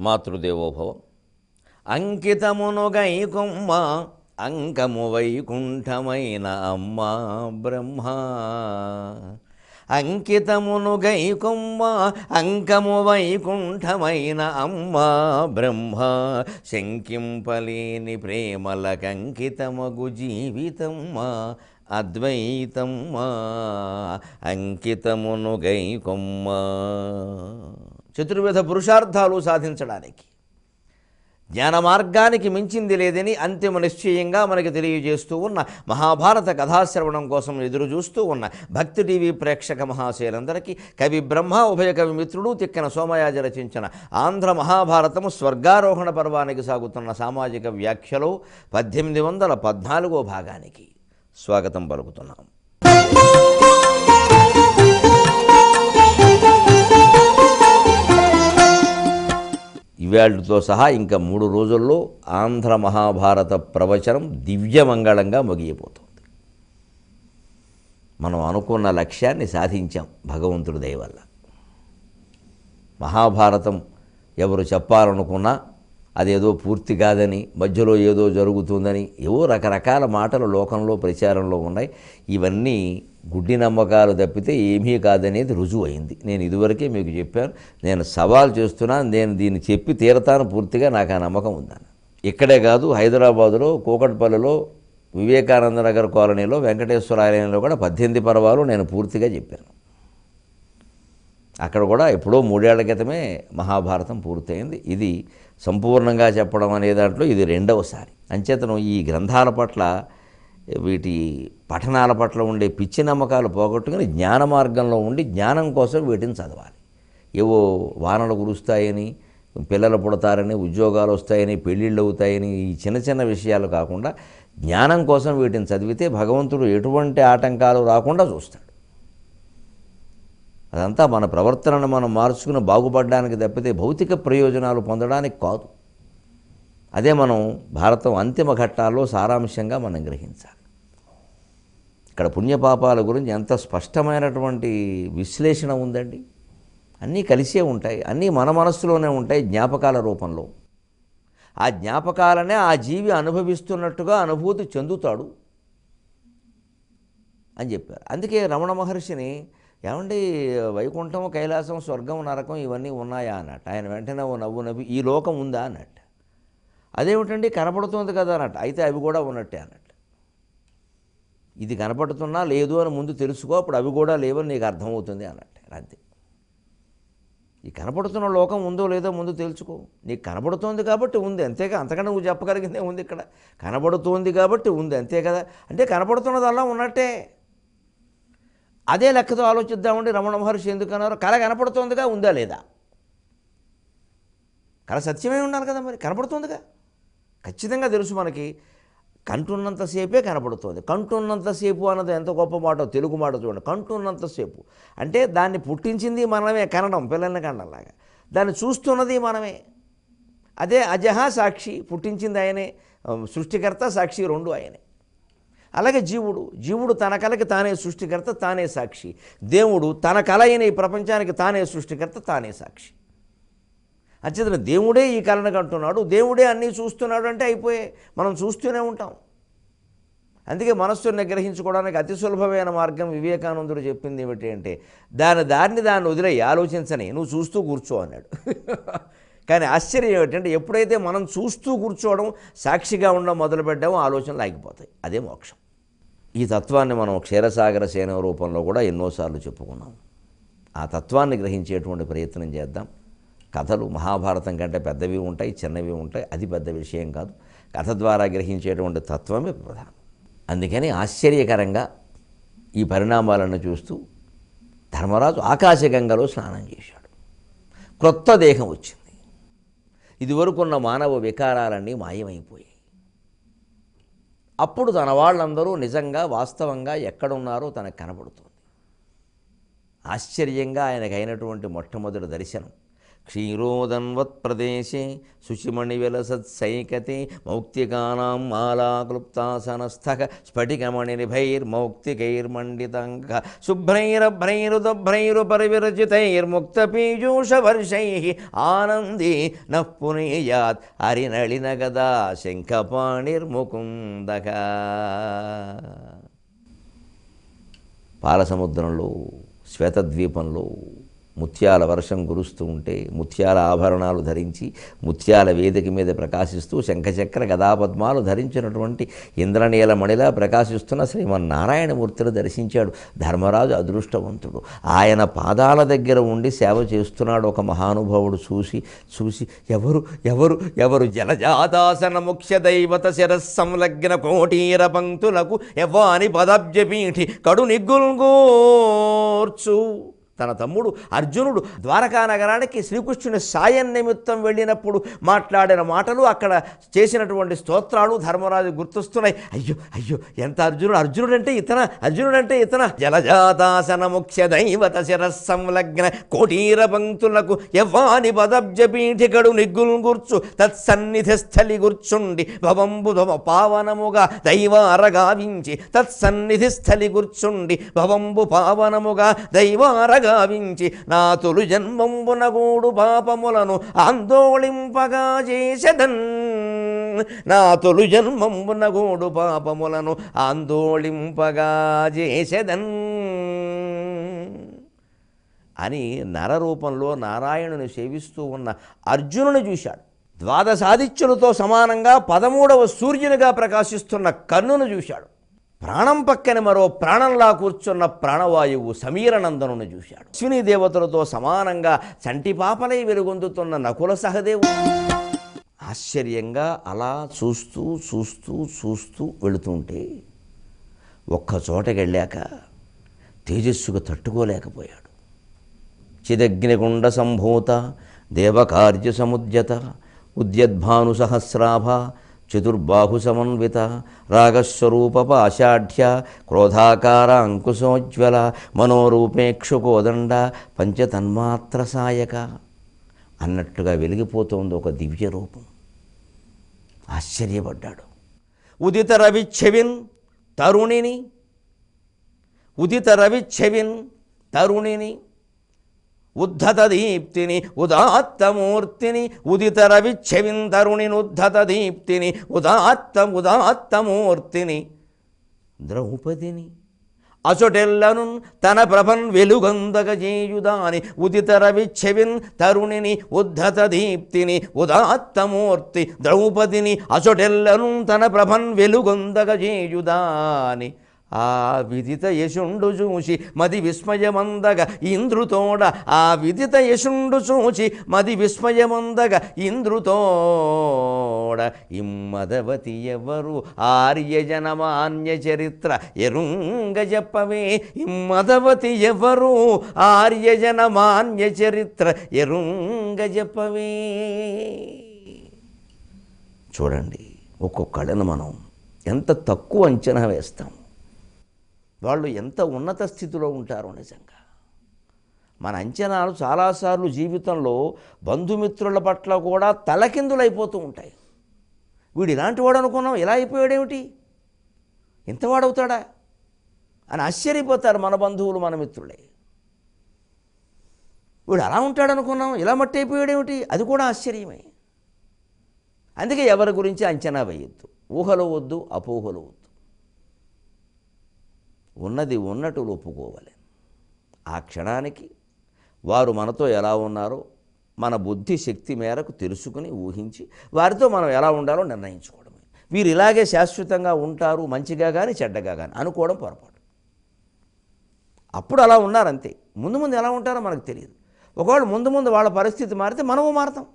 మాతృదేవోభవ. అంకితమును గైకొమ్మ అంకము వైకుంఠమైన అమ్మ బ్రహ్మ. అంకితమును గైకొమ్మ అంకము వైకుంఠమైన అమ్మ బ్రహ్మ. శంకింపలేని ప్రేమలకంకితమగు జీవితమ్మ అద్వైతమ్మ. అంకితమును గైకొమ్మ. చతుర్విధ పురుషార్థాలు సాధించడానికి జ్ఞాన మార్గానికి మించింది లేదని అంతిమ నిశ్చయంగా మనకి తెలియజేస్తూ ఉన్న మహాభారత కథాశ్రవణం కోసం ఎదురు చూస్తూ ఉన్న భక్తి టీవీ ప్రేక్షక మహాశయులందరికీ కవి బ్రహ్మ ఉభయ కవి మిత్రుడు తిక్కన సోమయాజి రచించిన ఆంధ్ర మహాభారతము స్వర్గారోహణ పర్వానికి సాగుతున్న సామాజిక వ్యాఖ్యలో 1814వ భాగానికి స్వాగతం పలుకుతున్నాం. ఇవాళతో సహా ఇంకా 3 రోజుల్లో ఆంధ్ర మహాభారత ప్రవచనం దివ్యమంగళంగా ముగియబోతుంది. మనం అనుకున్న లక్ష్యాన్ని సాధించాం భగవంతుడి దయ వల్ల. మహాభారతం ఎవరు చెప్పాలనుకున్నా అదేదో పూర్తి కాదని, మధ్యలో ఏదో జరుగుతుందని, ఏవో రకరకాల మాటలు లోకంలో ప్రచారంలో ఉన్నాయి. ఇవన్నీ గుడ్డి నమ్మకాలు తప్పితే ఏమీ కాదనేది రుజువు అయింది. నేను ఇదివరకే మీకు చెప్పాను, నేను సవాల్ చేస్తున్నాను, నేను దీన్ని చెప్పి తీరతాను పూర్తిగా, నాకు ఆ నమ్మకం ఉందని. ఇక్కడే కాదు, హైదరాబాదులో కూకట్పల్లిలో వివేకానంద నగర్ కాలనీలో వెంకటేశ్వర ఆలయంలో కూడా 18 పర్వాలు నేను పూర్తిగా చెప్పాను. అక్కడ కూడా ఎప్పుడో 3 ఏళ్ల క్రితమే మహాభారతం పూర్తయింది. ఇది సంపూర్ణంగా చెప్పడం అనే దాంట్లో ఇది 2వసారి. అంచేతను ఈ గ్రంథాల పట్ల, వీటి పఠనాల పట్ల ఉండే పిచ్చి నమ్మకాలు పోగొట్టుకుని జ్ఞాన మార్గంలో ఉండి జ్ఞానం కోసం వీటిని చదవాలి. ఏవో వానలు కురుస్తాయని, పిల్లలు పుడతారని, ఉద్యోగాలు వస్తాయని, పెళ్ళిళ్ళు అవుతాయని, ఈ చిన్న చిన్న విషయాలు కాకుండా జ్ఞానం కోసం వీటిని చదివితే భగవంతుడు ఎటువంటి ఆటంకాలు రాకుండా చూస్తాడు. అదంతా మన ప్రవర్తనను మనం మార్చుకుని బాగుపడడానికి తప్పితే భౌతిక ప్రయోజనాలు పొందడానికి కాదు. అదే మనం భారతం అంతిమ ఘట్టాల్లో సారాంశంగా మనం గ్రహించాలి. ఇక్కడ పుణ్యపాపాల గురించి ఎంత స్పష్టమైనటువంటి విశ్లేషణ ఉందండి. అన్నీ కలిసే ఉంటాయి, అన్నీ మన మనస్సులోనే ఉంటాయి జ్ఞాపకాల రూపంలో. ఆ జ్ఞాపకాలనే ఆ జీవి అనుభవిస్తున్నట్టుగా అనుభూతి చెందుతాడు అని చెప్పారు. అందుకే రమణ మహర్షిని, ఏమండి వైకుంఠం, కైలాసం, స్వర్గం, నరకం ఇవన్నీ ఉన్నాయా అన్నట్టు. ఆయన వెంటనే ఓ నవ్వు నవ్వి, ఈ లోకం ఉందా అన్నట్టు. అదేమిటండి కనపడుతుంది కదా అన్నట్టు. అయితే అవి కూడా ఉన్నట్టే అన్నట్టు. ఇది కనపడుతున్నా లేదు అని ముందు తెలుసుకో, అప్పుడు అవి కూడా లేవని నీకు అర్థమవుతుంది అన్నట్టు. అంతే. ఈ కనపడుతున్న లోకం ఉందో లేదో ముందు తెలుసుకో. నీకు కనపడుతోంది కాబట్టి ఉంది, అంతేగా. అంతకన్నా నువ్వు చెప్పగలిగిందే ఉంది. ఇక్కడ కనపడుతోంది కాబట్టి ఉంది, అంతే కదా. అంటే కనపడుతున్నదల్లా ఉన్నట్టే. అదే లెక్కతో ఆలోచిద్దామండి. రమణ మహర్షి ఎందుకన్నారు? కళ కనపడుతోందిగా, ఉందా లేదా? కళ సత్యమే ఉండాలి కదా, మరి కనపడుతోందిగా. ఖచ్చితంగా తెలుసు మనకి, కంటున్నంతసేపే కనపడుతుంది. కంటున్నంతసేపు అన్నది ఎంత గొప్ప మాట, తెలుగు మాట చూడండి. కంటున్నంతసేపు అంటే దాన్ని పుట్టించింది మనమే, కనడం, పిల్లల్ని కనడంలాగా. దాన్ని చూస్తున్నది మనమే. అదే అజహ సాక్షి, పుట్టించింది ఆయనే, సృష్టికర్త సాక్షి రెండు ఆయనే. అలాగే జీవుడు తన కళకి తానే సృష్టికర్త, తానే సాక్షి. దేవుడు తన కళ అయిన ఈ ప్రపంచానికి తానే సృష్టికర్త, తానే సాక్షి. అంచేతన దేవుడే ఈ కళను కంటున్నాడు, దేవుడే అన్నీ చూస్తున్నాడు అంటే అయిపోయే. మనం చూస్తూనే ఉంటాం. అందుకే మనస్సును నిగ్రహించుకోవడానికి అతి సులభమైన మార్గం వివేకానందుడు చెప్పింది ఏమిటి అంటే, దాన్ని వదిలేయి, ఆలోచించని, నువ్వు చూస్తూ కూర్చో అన్నాడు. కానీ ఆశ్చర్యం ఏమిటంటే, ఎప్పుడైతే మనం చూస్తూ కూర్చోవడం, సాక్షిగా ఉండడం మొదలుపెట్టామో ఆలోచనలు ఆగిపోతాయి. అదే మోక్షం. ఈ తత్వాన్ని మనం క్షీరసాగర సేన రూపంలో కూడా ఎన్నోసార్లు చెప్పుకున్నాం. ఆ తత్వాన్ని గ్రహించేటువంటి ప్రయత్నం చేద్దాం. కథలు మహాభారతం కంటే పెద్దవి ఉంటాయి, చిన్నవి ఉంటాయి. అది పెద్ద విషయం కాదు. కథ ద్వారా గ్రహించేటువంటి తత్వమే ప్రధానం. అందుకని ఆశ్చర్యకరంగా ఈ పరిణామాలను చూస్తూ ధర్మరాజు ఆకాశగంగలో స్నానం చేశాడు. క్రొత్త దేహం వచ్చింది. ఇదివరకున్న మానవ వికారాలన్నీ మాయమైపోయాయి. అప్పుడు తన వాళ్ళందరూ నిజంగా వాస్తవంగా ఎక్కడున్నారో తనకు కనబడుతుంది. ఆశ్చర్యంగా ఆయనకైనటువంటి మొట్టమొదటి దర్శనం క్షీరోదన్వత్ప్రదేశే శుచిమణివిలసత్సైకతే మౌక్తికానాం మాలాక్లుప్తాసనస్థః స్ఫటికమణినిభైర్మౌక్తికైర్మండితంక శుభ్రైరభ్రైరుదభ్రైరుపరివిరచితైర్ముక్తపీయూషవర్షైః ఆనందే నః పునీయాత్ హరినళినగదా శంఖపాణిర్ముకుందః. పాలసముద్రంలో శ్వేతద్వీపంలో ముత్యాల వర్షం కురుస్తూ ఉంటే ముత్యాల ఆభరణాలు ధరించి ముత్యాల వేదిక మీద ప్రకాశిస్తూ శంఖచక్ర గదాపద్మాలు ధరించినటువంటి ఇంద్రనీలమణిలా ప్రకాశిస్తున్న శ్రీమన్నారాయణమూర్తిని దర్శించాడు ధర్మరాజు. అదృష్టవంతుడు. ఆయన పాదాల దగ్గర ఉండి సేవ చేస్తున్నాడు ఒక మహానుభావుడు. చూసి ఎవరు ఎవరు ఎవరు జలజాతాసన ముఖ్య దైవత శిరస్సంలగ్న కోటీర పంక్తులకు ఎవ్వాని పదబ్జపీఠి కడు నిగ్గుల్గోర్చు. తన తమ్ముడు అర్జునుడు ద్వారకా నగరానికి శ్రీకృష్ణుని సాయం నిమిత్తం వెళ్ళినప్పుడు మాట్లాడిన మాటలు, అక్కడ చేసినటువంటి స్తోత్రాలు ధర్మరాజు గుర్తొస్తున్నాయి. అయ్యో అయ్యో ఎంత అర్జునుడంటే ఇతన జలజాతాసన ముఖ్య దైవత శిరస్సంలగ్న కోటీర పంక్తులకు ఎవ్వాని పదబ్జపీఠికడు నిగ్గులు గుర్చు తత్సన్నిధి స్థలి గుర్చుండి భవంబు పావనముగా దైవారగావించి తత్సన్నిధి స్థలి గుర్చుండి భవంబు పావనముగా దైవారగా గావించి నా తొలి జన్మంబునగూడు పాపములను ఆందోళింపగా చేసెదన్. నా తొలి జన్మంబునగూడు పాపములను ఆందోళింపగా చేసెదన్ అని నరరూపంలో నారాయణుని సేవిస్తూ ఉన్న అర్జునుని చూశాడు. ద్వాదశాదిత్యులతో సమానంగా 13వ సూర్యునిగా ప్రకాశిస్తున్న కర్ణును చూశాడు. ప్రాణం పక్కన మరో ప్రాణంలా కూర్చున్న ప్రాణవాయువు సమీరనందనుని చూశాడు. అశ్విని దేవతలతో సమానంగా చంటిపాపలై వెలుగొందుతున్న నకుల సహదేవుడు. ఆశ్చర్యంగా అలా చూస్తూ వెళుతుంటే ఒక్కచోటకి వెళ్ళాక తేజస్సుకు తట్టుకోలేకపోయాడు. చిదగ్నిగుండ సంభూత దేవకార్య సముద్యత ఉద్యద్భాను సహస్రాభ చతుర్బాహు సమన్విత రాగస్వరూపపాషాఢ్య క్రోధాకార అంకుశోజ్వల మనోరూపేక్షుకోదండ పంచతన్మాత్ర సాయక అన్నట్టుగా వెలిగిపోతోంది ఒక దివ్య రూపం. ఆశ్చర్యపడ్డాడు. ఉదిత రవిచ్ఛవిన్ తరుణిని ఉద్ధత దీప్తిని ఉదాత్తమూర్తిని ఉదిత రవిచ్ఛవింతరుణిని ఉద్ధత దీప్తిని ఉదాత్తమూర్తిని ద్రౌపదిని అచొటెల్లను తన ప్రభన్ వెలుగొందగజేయుదాని ఉదిత రవిచ్ఛవిన్ తరుణిని ఉద్ధత దీప్తిని ఉదాత్తమూర్తి ద్రౌపదిని అచొటెల్లను తన ప్రభన్ వెలుగొందగజేయుదాని ఆ విదిత యశుండు చూచి మది విస్మయమందగ ఇంద్రుతోడ ఆ విదిత యశుండు చూచి మది విస్మయమందగ ఇంద్రుతోడ ఇమ్మదవతి ఎవరు ఆర్యజనమాన్య చరిత్ర ఎరుంగ చెప్పవే ఇమ్మదవతి ఎవరు ఆర్యజనమాన్య చరిత్ర ఎరుంగ చెప్పవే. చూడండి, ఒక్కొక్కళ్ళను మనం ఎంత తక్కువ అంచనా వేస్తాం. వాళ్ళు ఎంత ఉన్నత స్థితిలో ఉంటారో నిజంగా. మన అంచనాలు చాలాసార్లు జీవితంలో బంధుమిత్రుల పట్ల కూడా తలకిందులైపోతూ ఉంటాయి. వీడు ఇలాంటి వాడు అనుకున్నాం, ఇలా అయిపోయాడేమిటి, ఇంతవాడవుతాడా అని ఆశ్చర్యపోతారు మన బంధువులు, మన మిత్రులే. వీడు అలా ఉంటాడనుకున్నాం, ఇలా మట్టి అయిపోయాడేమిటి, అది కూడా ఆశ్చర్యమే. అందుకే ఎవరి గురించి అంచనా వేయొద్దు, ఊహలు వద్దు, అపోహలు వద్దు. ఉన్నది ఉన్నట్టు ఒప్పుకోవాలి. ఆ క్షణానికి వారు మనతో ఎలా ఉన్నారో మన బుద్ధి శక్తి మేరకు తెలుసుకుని ఊహించి వారితో మనం ఎలా ఉండాలో నిర్ణయించుకోవడమే. వీరు ఇలాగే శాశ్వతంగా ఉంటారు, మంచిగా కానీ చెడ్డగా కానీ అనుకోవడం పొరపాటు. అప్పుడు అలా ఉన్నారంతే, ముందు ముందు ఎలా ఉంటారో మనకు తెలియదు. ఒకవేళ ముందు వాళ్ళ పరిస్థితి మారితే మనము మారతాం.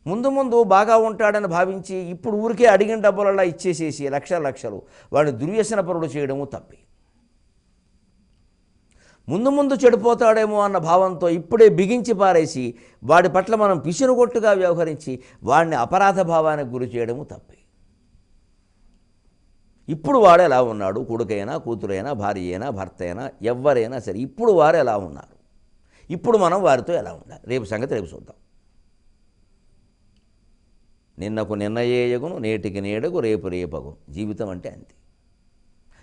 ముందు బాగా ఉంటాడని భావించి ఇప్పుడు ఊరికే అడిగిన డబ్బులలా ఇచ్చేసేసి లక్షలు వాడిని దుర్వ్యసనపరుడు చేయడము తప్పే. ముందు చెడిపోతాడేమో అన్న భావంతో ఇప్పుడే బిగించి పారేసి వాడి పట్ల మనం పిసినుగొట్టుగా వ్యవహరించి వాడిని అపరాధ భావానికి గురి చేయడము తప్పే. ఇప్పుడు వాడు ఎలా ఉన్నాడు, కొడుకైనా కూతురైనా భార్య అయినా భర్త అయినా ఎవరైనా సరే ఇప్పుడు వారు ఎలా ఉన్నారు, ఇప్పుడు మనం వారితో ఎలా ఉండాలి రేపు సంగతి రేపు చూద్దాం. నిన్నకు నిన్నయేయగును నేటికి నేడగు రేపు రేపగు. జీవితం అంటే అంతే.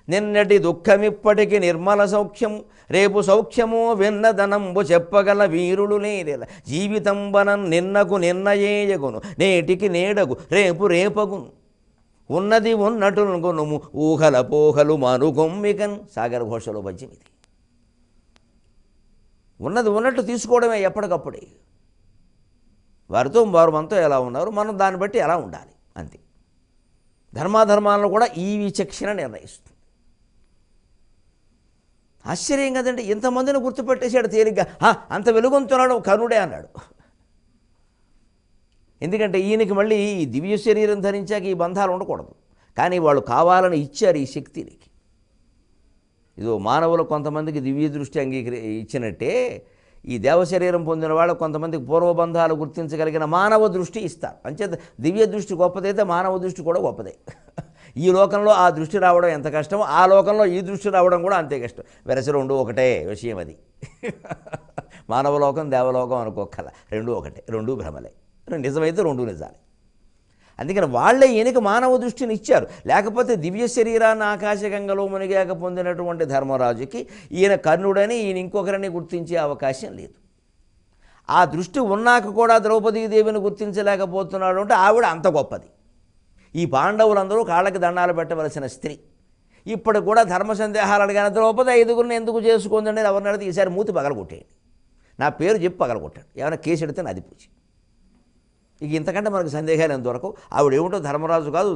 నిన్నటి దుఃఖమిప్పటికి నిర్మల సౌఖ్యము రేపు సౌఖ్యము వెన్నదనంబు చెప్పగల వీరుడు లేరెల. జీవితం వనం నిన్నకు నిన్నయేయగును నేటికి నేడగు రేపు రేపగును. ఉన్నది ఉన్నట్టునుగును ఊహల పోహలు మనుగొమ్మికన్. సాగర ఘోషలో పద్యం ఇది. ఉన్నది ఉన్నట్టు తీసుకోవడమే ఎప్పటికప్పుడే. వారితో వారు మనతో ఎలా ఉన్నారు, మనం దాన్ని బట్టి ఎలా ఉండాలి అంతే. ధర్మాధర్మాలను కూడా ఈ విచక్షణ నిర్ణయిస్తుంది. ఆశ్చర్యం కదండి, ఇంతమందిని గుర్తుపెట్టేశాడు తేలిగ్గా. అంత వెలుగొంతున్నాడు కర్ణుడే అన్నాడు. ఎందుకంటే ఈయనకి మళ్ళీ ఈ దివ్య శరీరం ధరించాక ఈ బంధాలు ఉండకూడదు, కానీ వాళ్ళు కావాలని ఇచ్చారు ఈ శక్తినికి. ఇదో మానవులు కొంతమందికి దివ్య దృష్టి ఇచ్చినట్టే ఈ దేవశరీరం పొందిన వాళ్ళు కొంతమందికి పూర్వబంధాలు గుర్తించగలిగిన మానవ దృష్టి ఇస్తారు. అంచేత దివ్య దృష్టి గొప్పదైతే మానవ దృష్టి కూడా గొప్పదే. ఈ లోకంలో ఆ దృష్టి రావడం ఎంత కష్టమో ఆ లోకంలో ఈ దృష్టి రావడం కూడా అంతే కష్టం. వెరసి రెండు ఒకటే విషయం అది. మానవలోకం దేవలోకం అనుకోకల, రెండు ఒకటే, రెండు భ్రమలే. నిజమైతే రెండు నిజాలే. అందుకని వాళ్ళే ఈయనకి మానవ దృష్టిని ఇచ్చారు. లేకపోతే దివ్య శరీరాన్ని ఆకాశగంగలో మునిగాక పొందినటువంటి ధర్మరాజుకి ఈయన కర్ణుడని ఈయన ఇంకొకరిని గుర్తించే అవకాశం లేదు. ఆ దృష్టి ఉన్నాక కూడా ద్రౌపదీదేవిని గుర్తించలేకపోతున్నాడు అంటే ఆవిడ అంత గొప్పది. ఈ పాండవులందరూ కాళ్ళకి దండాలు పెట్టవలసిన స్త్రీ. ఇప్పుడు కూడా ధర్మ సందేహాలు అడిగాను, ద్రౌపది ఐదుగురిని ఎందుకు చేసుకుందండి ఎవరిని అడిగితే ఈసారి మూతి పగలగొట్టేయండి, నా పేరు చెప్పి పగలగొట్టాడు, ఏమైనా కేసు ఎడితే నాది పూచి. ఇక ఇంతకంటే మనకు సందేహాలు ఎంత వరకు. ఆవిడేమిటో ధర్మరాజు కాదు,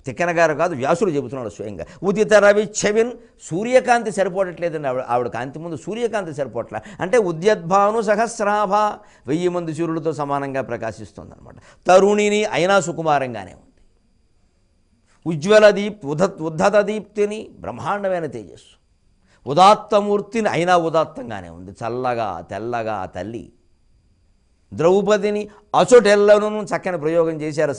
తిక్కన గారు కాదు, వ్యాసుడు చెబుతున్నాడు స్వయంగా. ఉదిత రవి చెవిన్, సూర్యకాంతి సరిపోవట్లేదండి ఆవిడ కాంతి ముందు సూర్యకాంతి సరిపోవట్లే. అంటే ఉద్యద్భాను సహస్రాభ, 1000 మంది సూర్యులతో సమానంగా ప్రకాశిస్తుంది అనమాట. తరుణిని అయినా సుకుమారంగానే ఉంది. ఉజ్వల ఉద్ధత దీప్తిని, బ్రహ్మాండమైన తేజస్సు. ఉదాత్తమూర్తిని అయినా ఉదాత్తంగానే ఉంది, చల్లగా తెల్లగా తల్లి. ద్రౌపదిని అచోటెల్లను, చక్కని ప్రయోగం చేశారు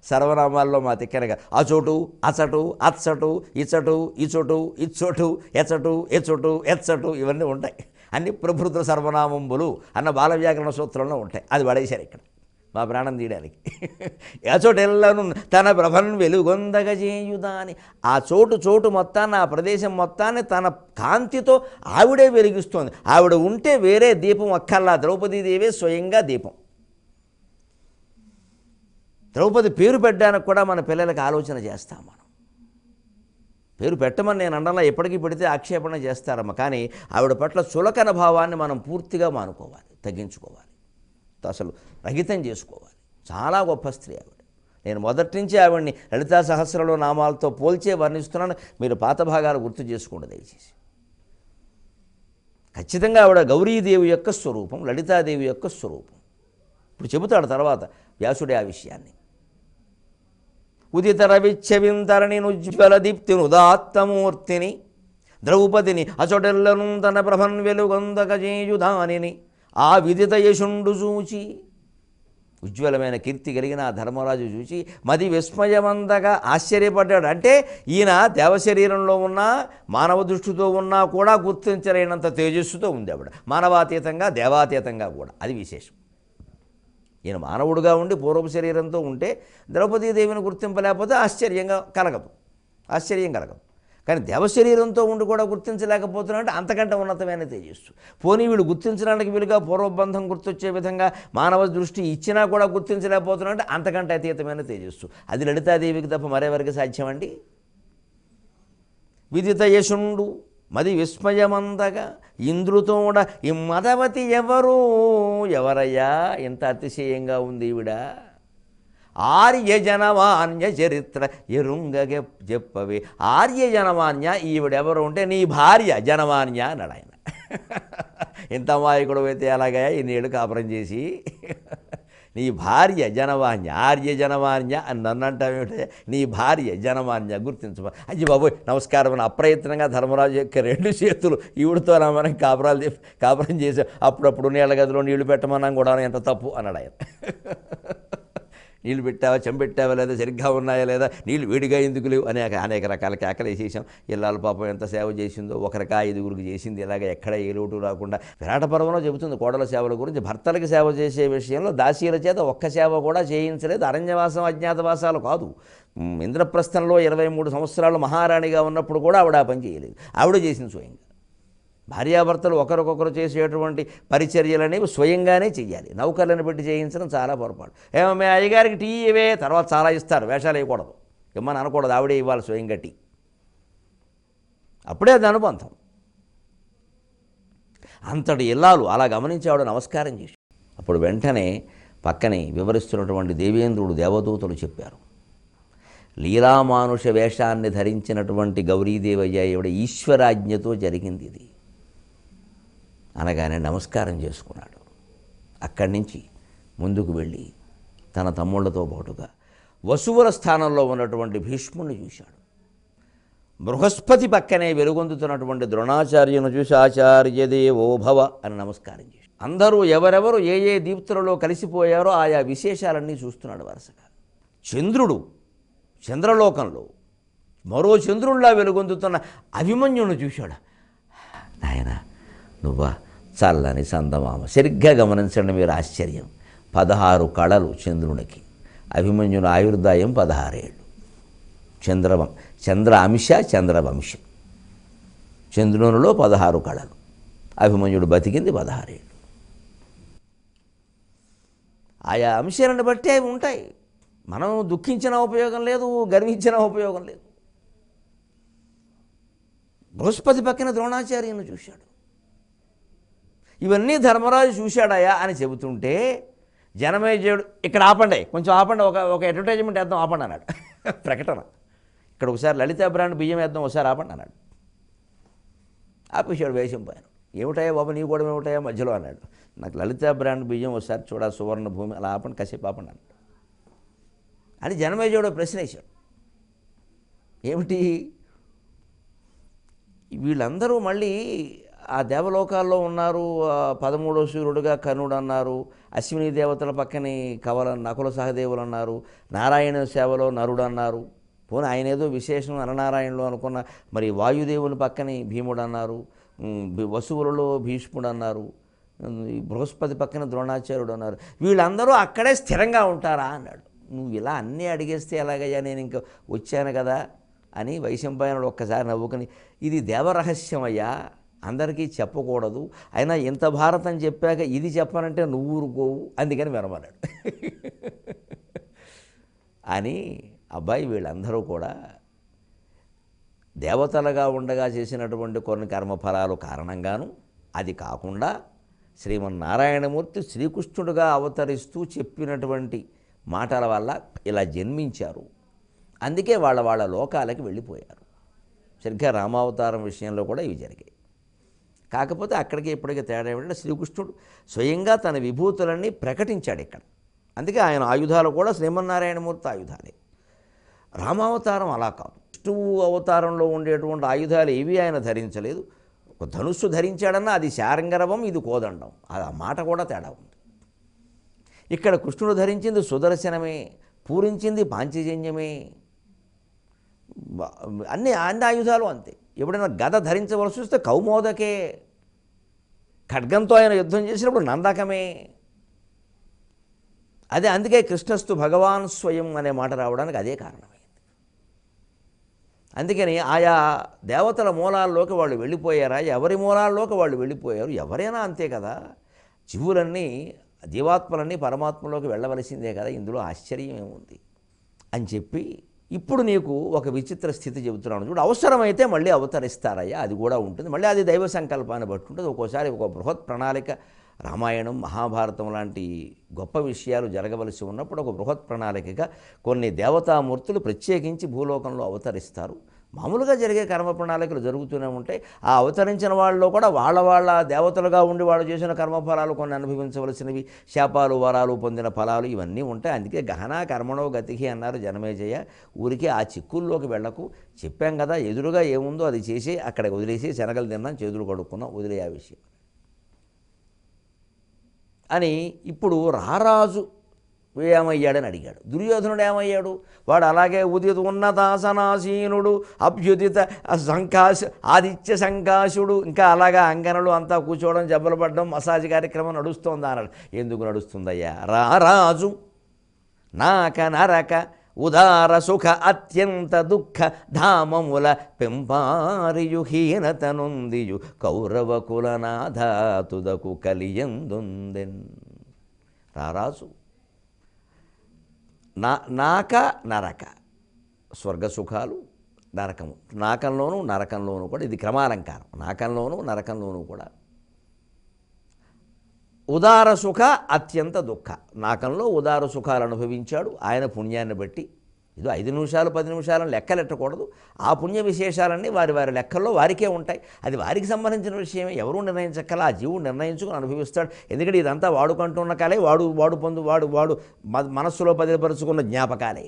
సర్వనామాల్లో మా తిక్కనగా. అచోటు అచటు అచ్చటు ఇచటు ఇచోటు ఇచ్చోటు ఎచటు ఎచోటు ఎచ్చటు ఇవన్నీ ఉంటాయి. అన్ని ప్రభృతుల సర్వనామంబులు అన్న బాల వ్యాకరణ సూత్రంలో ఉంటాయి. అది పడేశారు ఇక్కడ మా ప్రాణం తీయడానికి. అచోటెల్లను తన ప్రభన్ వెలుగొందగజేయుదా అని ఆ చోటు మొత్తాన్ని, ఆ ప్రదేశం మొత్తాన్ని తన కాంతితో ఆవిడే వెలిగిస్తోంది. ఆవిడ ఉంటే వేరే దీపం అక్కర్లా, ద్రౌపదీదేవే స్వయంగా దీపం. ద్రౌపది పేరు పెట్టడానికి కూడా మన పిల్లలకి ఆలోచన చేస్తాం. మనం పేరు పెట్టమని నేను అండంలో ఎప్పటికీ పెడితే ఆక్షేపణ చేస్తారమ్మ, కానీ ఆవిడ పట్ల చులకన భావాన్ని మనం పూర్తిగా మానుకోవాలి, తగ్గించుకోవాలి, అసలు రహితం చేసుకోవాలి. చాలా గొప్ప స్త్రీ ఆవిడ. నేను మొదటి నుంచి ఆవిడ్ని లలితా సహస్రలో నామాలతో పోల్చే వర్ణిస్తున్నాను. మీరు పాత భాగాలు గుర్తు చేసుకోండి దయచేసి. ఖచ్చితంగా ఆవిడ గౌరీదేవి యొక్క స్వరూపం, లలితాదేవి యొక్క స్వరూపం. ఇప్పుడు చెబుతాడు తర్వాత వ్యాసుడే ఆ విషయాన్ని. ఉదిత రవిచ్చవింతరణి ఉజ్వల దీప్తిని ఉదాత్తమూర్తిని ద్రౌపదిని అచొటెల్లను తన ప్రభన్ వెలుగొందగజేయుదానిని ఆ విదిత యశుండు చూచి, ఉజ్వలమైన కీర్తి కలిగిన ఆ ధర్మరాజు చూచి మది విస్మయమందగా ఆశ్చర్యపడ్డాడు. అంటే ఈయన దేవశరీరంలో ఉన్నా మానవ దృష్టితో ఉన్నా కూడా గుర్తించలేనంత తేజస్సుతో ఉంది ఆవిడ, మానవాతీతంగా దేవాతీతంగా కూడా. అది విశేషం. ఈయన మానవుడుగా ఉండి పూర్వపు శరీరంతో ఉంటే ద్రౌపదీదేవిని గుర్తింపలేకపోతే ఆశ్చర్యం కలగదు. కానీ దేవశరీరంతో ఉండి కూడా గుర్తించలేకపోతున్నాడంటే అంతకంటే ఉన్నతమైన తేజస్సు. పోనీ వీడు గుర్తించడానికి వీలుగా పూర్వబంధం గుర్తొచ్చే విధంగా మానవ దృష్టి ఇచ్చినా కూడా గుర్తించలేకపోతున్నాడంటే అంతకంటే అతీతమైన తేజస్సు. అది లలితాదేవికి తప్ప మరెవరికి సాధ్యమండి. విదిత యశుండు మది విస్మయమందగా ఇంద్రుతోడ ఈ మదవతి ఎవరయ్యా ఇంత అతిశయంగా ఉంది ఈవిడ. ఆర్యజనమాన్య చరిత్ర ఎరుంగగే చెప్పవే. ఆర్యజనమాన్య ఈవిడెవరు ఉంటే నీ భార్య జనమాన్య అన్నాడు ఆయన. ఇంత అమాయకుడు అయితే ఎలాగా ఇన్నేళ్ళు కాపురం చేసి నీ భార్య జనమాన్య, ఆర్య జనమాన్య అని నన్ను అంటావేమిటే, నీ భార్య జనమాన్య గుర్తించమా. అయ్యి బాబోయ్ నమస్కారం అని అప్రయత్నంగా ధర్మరాజు యొక్క 2 చేతులు ఈవిడతో మనం కాపురం చేసాం. అప్పుడప్పుడు నీళ్ళ గదిలో నీళ్లు పెట్టమన్నాం కూడా ఎంత తప్పు అన్నాడు ఆయన. నీళ్ళు పెట్టావా, చెంబెట్టావా లేదా, సరిగ్గా ఉన్నాయా లేదా, నీళ్ళు వేడిగా ఎందుకు లేవు అనేక అనేక రకాల కేకలు వేసేసాం. ఇల్లాల పాపం ఎంత సేవ చేసిందో, ఒకరికా ఐదుగురికి చేసింది, ఇలాగ ఎక్కడ ఏ లోటు రాకుండా. విరాట పర్వంలో చెబుతుంది కోడల సేవల గురించి. భర్తలకు సేవ చేసే విషయంలో దాసీల చేత ఒక్క సేవ కూడా చేయించలేదు. అరణ్యవాసం అజ్ఞాతవాసాలు కాదు. ఇంద్రప్రస్థంలో 23 సంవత్సరాలు మహారాణిగా ఉన్నప్పుడు కూడా ఆవిడ ఆ పని చేయలేదు. ఆవిడ చేసింది స్వయంగా. భార్యాభర్తలు ఒకరికొకరు చేసేటువంటి పరిచర్యలనేవి స్వయంగానే చెయ్యాలి. నౌకర్లను పెట్టి చేయించడం చాలా పొరపాటు. ఏమో మీ అయ్యగారికి టీ ఇవే, తర్వాత చాలా ఇస్తారు, వేషాలు వేయకూడదు, ఇమ్మని అనకూడదు, ఆవిడే ఇవ్వాలి స్వయంగా టీ. అప్పుడే అది అనుబంధం. అంతటి ఇల్లాలు అలా గమనించి ఆవిడ నమస్కారం చేసి, అప్పుడు వెంటనే పక్కనే వివరిస్తున్నటువంటి దేవేంద్రుడు దేవదూతలు చెప్పారు, లీలామానుష వేషాన్ని ధరించినటువంటి గౌరీదేవయ్య ఈవిడ ఈశ్వరాజ్ఞతో జరిగింది ఇది అనగానే నమస్కారం చేసుకున్నాడు. అక్కడి నుంచి ముందుకు వెళ్ళి తన తమ్ముళ్లతో పాటుగా వసువుల స్థానంలో ఉన్నటువంటి భీష్ముడిని చూశాడు. బృహస్పతి పక్కనే వెలుగొందుతున్నటువంటి ద్రోణాచార్యుని చూసి ఆచార్య దేవో భవ అని నమస్కారం చేశాడు. అందరూ ఎవరెవరు ఏ ఏ దీప్తులలో కలిసిపోయారో ఆయా విశేషాలన్నీ చూస్తున్నాడు వరుసగా. చంద్రుడు చంద్రలోకంలో మరో చంద్రుల్లా వెలుగొందుతున్న అభిమన్యుని చూశాడు. నాయన నువ్వా, చల్లని చందమామ. సరిగ్గా గమనించండి మీరు, ఆశ్చర్యం. 16 కళలు చంద్రునికి. అభిమన్యుని ఆయుర్దాయం 16 ఏళ్ళు. చంద్ర అంశ చంద్రవంశం. చంద్రునిలో 16 కళలు. అభిమన్యుడు బతికింది 16 ఏళ్ళు. ఆయా అంశాలను బట్టి అవి ఉంటాయి. మనం దుఃఖించిన ఉపయోగం లేదు, గర్వించిన ఉపయోగం లేదు. బృహస్పతి పక్కన ద్రోణాచార్యుని చూశాడు. ఇవన్నీ ధర్మరాజు చూశాడయా అని చెబుతుంటే జనమేజయుడు, ఇక్కడ ఆపండి, కొంచెం ఆపండి, ఒక అడ్వర్టైజ్మెంట్ వేద్దాం, ఆపండి అన్నాడు. ప్రకటన, ఇక్కడ ఒకసారి లలితా బ్రాండ్ బియ్యం వేద్దాం, ఒకసారి ఆపండి అన్నాడు. ఆపేశాడు వేషం పైన. ఏమిటాయా బాబు నీ కూడా ఏమిటాయా మధ్యలో అన్నాడు. నాకు లలితా బ్రాండ్ బియ్యం ఒకసారి చూడాలి, సువర్ణ భూమి, అలా ఆపండి, కాసేపు ఆపండి అన్నాడు. అని జనమేజయుడు ప్రశ్న వేశాడు. ఏమిటి, వీళ్ళందరూ మళ్ళీ ఆ దేవలోకాల్లో ఉన్నారు. 13వ సూర్యుడుగా కర్ణుడు అన్నారు, అశ్విని దేవతల పక్కని నకుల సహదేవులు అన్నారు, నారాయణ సేవలో నరుడు అన్నారు. పోనీ ఆయన ఏదో విశేషం అననారాయణులు అనుకున్న, మరి వాయుదేవుని పక్కని భీముడు అన్నారు, వసువులలో భీష్ముడు అన్నారు, బృహస్పతి పక్కన ద్రోణాచార్యుడు అన్నారు. వీళ్ళందరూ అక్కడే స్థిరంగా ఉంటారా అన్నాడు. నువ్వు ఇలా అన్నీ అడిగేస్తే ఎలాగయ్యా, నేను ఇంకా వచ్చాను కదా అని వైశంపాయనుడు ఒక్కసారి నవ్వుకుని, ఇది దేవరహస్యం అయ్యా, అందరికీ చెప్పకూడదు, అయినా ఇంత భారతం చెప్పాక ఇది చెప్పనంటే నువ్వు ఊరుకోవు, అందుకని వినమన్నాడు. అని అబ్బాయి వీళ్ళందరూ కూడా దేవతలుగా ఉండగా చేసినటువంటి కొన్ని కర్మఫలాలు కారణంగాను, అది కాకుండా శ్రీమన్నారాయణమూర్తి శ్రీకృష్ణుడుగా అవతరిస్తూ చెప్పినటువంటి మాటల వల్ల ఇలా జన్మించారు. అందుకే వాళ్ళ లోకాలకి వెళ్ళిపోయారు. సరిగ్గా రామావతారం విషయంలో కూడా ఇవి జరిగాయి. కాకపోతే అక్కడికి ఇప్పటికీ తేడా ఏమిటంటే శ్రీకృష్ణుడు స్వయంగా తన విభూతులన్నీ ప్రకటించాడు ఇక్కడ. అందుకే ఆయన ఆయుధాలు కూడా శ్రీమన్నారాయణమూర్తి ఆయుధాలే. రామావతారం అలా కాదు. విష్ణువు అవతారంలో ఉండేటువంటి ఆయుధాలు ఏవి ఆయన ధరించలేదు. ఒక ధనుస్సు ధరించాడన్నా అది శారంగరవం, ఇది కోదండం, ఆ మాట కూడా తేడా ఉంది. ఇక్కడ కృష్ణుడు ధరించింది సుదర్శనమే, పూరించింది పాంచజన్యమే, అన్ని ఆయుధాలు అంతే. ఎప్పుడైనా గద ధరించవలసి వస్తే కౌమోదకే, ఖడ్గంతో ఆయన యుద్ధం చేసినప్పుడు నందకమే. అదే అందుకే కృష్ణస్తు భగవాన్ స్వయం అనే మాట రావడానికి అదే కారణమైంది. అందుకని ఆయా దేవతల మూలాల్లోకి వాళ్ళు వెళ్ళిపోయారా, ఎవరి మూలాల్లోకి వాళ్ళు వెళ్ళిపోయారు. ఎవరైనా అంతే కదా, జీవులన్నీ జీవాత్మలన్నీ పరమాత్మలోకి వెళ్ళవలసిందే కదా, ఇందులో ఆశ్చర్యం ఏముంది అని చెప్పి ఇప్పుడు నీకు ఒక విచిత్ర స్థితి చెబుతున్నాను చూడు. అవసరమైతే మళ్ళీ అవతరిస్తారయ్యా, అది కూడా ఉంటుంది. మళ్ళీ అది దైవ సంకల్పాన్ని బట్టి ఉంటుంది. ఒక్కోసారి ఒక బృహత్ ప్రణాళిక, రామాయణం మహాభారతం లాంటి గొప్ప విషయాలు జరగవలసి ఉన్నప్పుడు ఒక బృహత్ ప్రణాళికగా కొన్ని దేవతామూర్తులు ప్రత్యేకించి భూలోకంలో అవతరిస్తారు. మామూలుగా జరిగే కర్మ ప్రణాళికలు జరుగుతూనే ఉంటాయి. ఆ అవతరించిన వాళ్ళలో కూడా వాళ్ళ దేవతలుగా ఉండి వాళ్ళు చేసిన కర్మఫలాలు కొన్ని అనుభవించవలసినవి, శాపాలు వరాలు పొందిన ఫలాలు ఇవన్నీ ఉంటాయి. అందుకే గహనా కర్మణో గతికి అన్నారు జనమేజయ. ఊరికే ఆ చిక్కుల్లోకి వెళ్ళకు, చెప్పాం కదా ఎదురుగా ఏముందో అది చేసి అక్కడ వదిలేసి శనగలు తిన్నాం, చేతులు కడుక్కున్నాం, వదిలే ఆ విషయం అని. ఇప్పుడు రారాజు ఏమయ్యాడని అడిగాడు. దుర్యోధనుడు ఏమయ్యాడు? వాడు అలాగే ఉదిత ఉన్నతాసనాసీనుడు అభ్యుదిత ఆదిత్య సంకాశుడు, ఇంకా అలాగా అంగనలు అంతా కూర్చోవడం, జబ్బలు పడడం, మసాజ్ కార్యక్రమం నడుస్తోంది అన్నాడు. ఎందుకు నడుస్తుందయ్యా? రారాజు నాక నరక ఉదార సుఖ అత్యంత దుఃఖ ధామముల పెంపారియుహీనత నొందియు కౌరవ కులనాథాతుదకు కలియందొందెన్. రారాజు నాక నరక, స్వర్గసుఖాలు, నరకము. నాకంలోనూ నరకంలోనూ కూడా ఇది క్రమాలంకారం. నాకంలోనూ నరకంలోనూ కూడా ఉదార సుఖ అత్యంత దుఃఖ. నాకంలో ఉదార సుఖాలు అనుభవించాడు ఆయన పుణ్యాన్ని బట్టి. ఇది 5 నిమిషాలు 10 నిమిషాలను లెక్కలెట్టకూడదు. ఆ పుణ్య విశేషాలన్నీ వారి వారి లెక్కల్లో వారికే ఉంటాయి. అది వారికి సంబంధించిన విషయమే. ఎవరూ నిర్ణయించక్కల, ఆ జీవుడు నిర్ణయించుకుని అనుభవిస్తాడు. ఎందుకంటే ఇదంతా వాడుకుంటున్న కాలే, వాడు మనస్సులో పదిలపరుచుకున్న జ్ఞాపకాలే.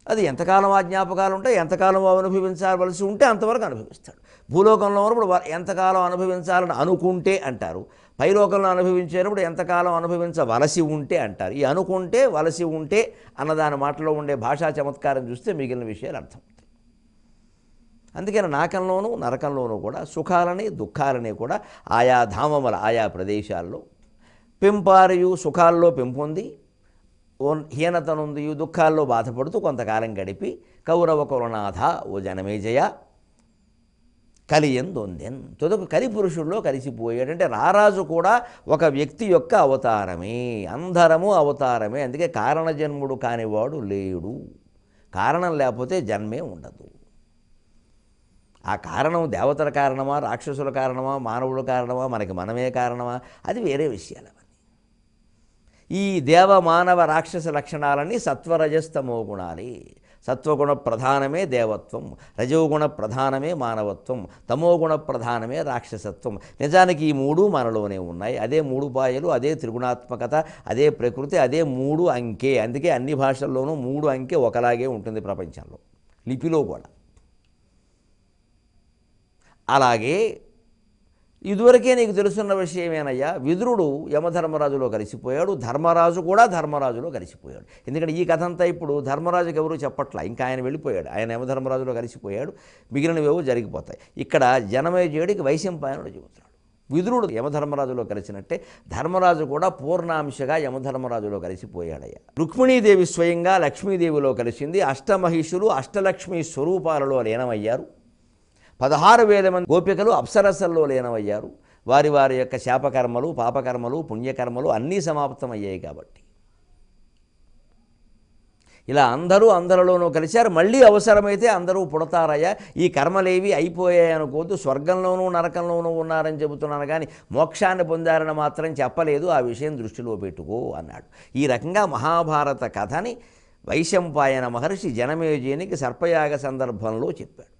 అది ఎంతకాలం ఆ జ్ఞాపకాలు ఉంటాయి, ఎంతకాలం అనుభవించవలసి ఉంటే అంతవరకు అనుభవిస్తాడు. భూలోకంలో ఉన్నప్పుడు ఎంతకాలం అనుభవించాలని అనుకుంటే అంటారు, పైలోకంలో అనుభవించేటప్పుడు ఎంతకాలం అనుభవించవలసి ఉంటే అంటారు. ఈ అనుకుంటే వలసి ఉంటే అన్నదాని మాటలో ఉండే భాషా చమత్కారం చూస్తే మిగిలిన విషయాలు అర్థమవుతాయి. అందుకని నాకంలోనూ నరకంలోనూ కూడా సుఖాలని దుఃఖాలని కూడా ఆయా ధామముల ఆయా ప్రదేశాల్లో పెంపారియు సుఖాల్లో పెంపొంది హీనతనుంది దుఃఖాల్లో బాధపడుతూ కొంతకాలం గడిపి కౌరవ కులనాథ ఓ జనమేజయ కలియందొందెన్. తుదకు కలిపురుషుల్లో కలిసిపోయాడంటే రారాజు కూడా ఒక వ్యక్తి యొక్క అవతారమే, అందరము అవతారమే. అందుకే కారణజన్ముడు కానివాడు లేడు. కారణం లేకపోతే జన్మే ఉండదు. ఆ కారణం దేవతల కారణమా, రాక్షసుల కారణమా, మానవుల కారణమా, మనమే కారణమా, అది వేరే విషయాలు. ఈ దేవ మానవ రాక్షస లక్షణాలన్నీ సత్వరజస్తమో గుణాలే. సత్వగుణ ప్రధానమే దేవత్వం, రజోగుణ ప్రధానమే మానవత్వం, తమోగుణ ప్రధానమే రాక్షసత్వం. నిజానికి ఈ 3 మనలోనే ఉన్నాయి. అదే 3 పాయలు, అదే త్రిగుణాత్మకత, అదే ప్రకృతి, అదే 3 అంకె. అందుకే అన్ని భాషల్లోనూ 3 అంకె ఒకలాగే ఉంటుంది ప్రపంచంలో, లిపిలో కూడా. అలాగే ఇదివరకే నీకు తెలుసున్న విషయమేనయ్యా, విదురుడు యమధర్మరాజులో కలిసిపోయాడు, ధర్మరాజు కూడా ధర్మరాజులో కలిసిపోయాడు. ఎందుకంటే ఈ కథ అంతా ఇప్పుడు ధర్మరాజుకి ఎవరు చెప్పట్లా, ఇంకా ఆయన వెళ్ళిపోయాడు, ఆయన యమధర్మరాజులో కలిసిపోయాడు, మిగిలినవేవో జరిగిపోతాయి. ఇక్కడ జనమేజయుడికి వైశంపాయనుడు చెబుతున్నాడు. విదురుడు యమధర్మరాజులో కలిసినట్టే ధర్మరాజు కూడా పూర్ణాంశగా యమధర్మరాజులో కలిసిపోయాడయ్యా. రుక్మిణీదేవి స్వయంగా లక్ష్మీదేవిలో కలిసింది. అష్టమహిషులు అష్టలక్ష్మీ స్వరూపాలలో లీనమయ్యారు. 16,000 మంది గోపికలు అప్సరసల్లో లీనమయ్యారు. వారి వారి యొక్క శాపకర్మలు, పాపకర్మలు, పుణ్యకర్మలు అన్నీ సమాప్తమయ్యాయి. కాబట్టి ఇలా అందరిలోనూ కలిశారు. మళ్ళీ అవసరమైతే అందరూ పుడతారయ్యా. ఈ కర్మలేవి అయిపోయాయనుకోవద్దు. స్వర్గంలోనూ నరకంలోనూ ఉన్నారని చెబుతున్నాను కానీ మోక్షాన్ని పొందారని మాత్రం చెప్పలేదు. ఆ విషయం దృష్టిలో పెట్టుకో అన్నాడు. ఈ రకంగా మహాభారత కథని వైశంపాయన మహర్షి జనమేజయునికి సర్పయాగ సందర్భంలో చెప్పాడు.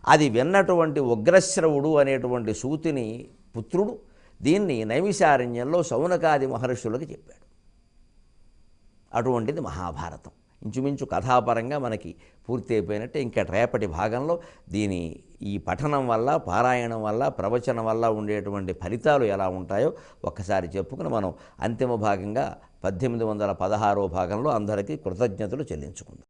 అది విన్నటువంటి ఉగ్రశ్రవుడు అనేటువంటి సూతిని పుత్రుడు దీన్ని నైమిషారణ్యంలో శౌనకాది మహర్షులకు చెప్పాడు. అటువంటిది మహాభారతం. ఇంచుమించు కథాపరంగా మనకి పూర్తి అయిపోయినట్టే. ఇంకా రేపటి భాగంలో ఈ పఠనం వల్ల, పారాయణం వల్ల, ప్రవచనం వల్ల ఉండేటువంటి ఫలితాలు ఎలా ఉంటాయో ఒక్కసారి చెప్పుకుని మనం అంతిమ భాగంగా 1816వ భాగంలో అందరికీ కృతజ్ఞతలు చెల్లించుకుందాం.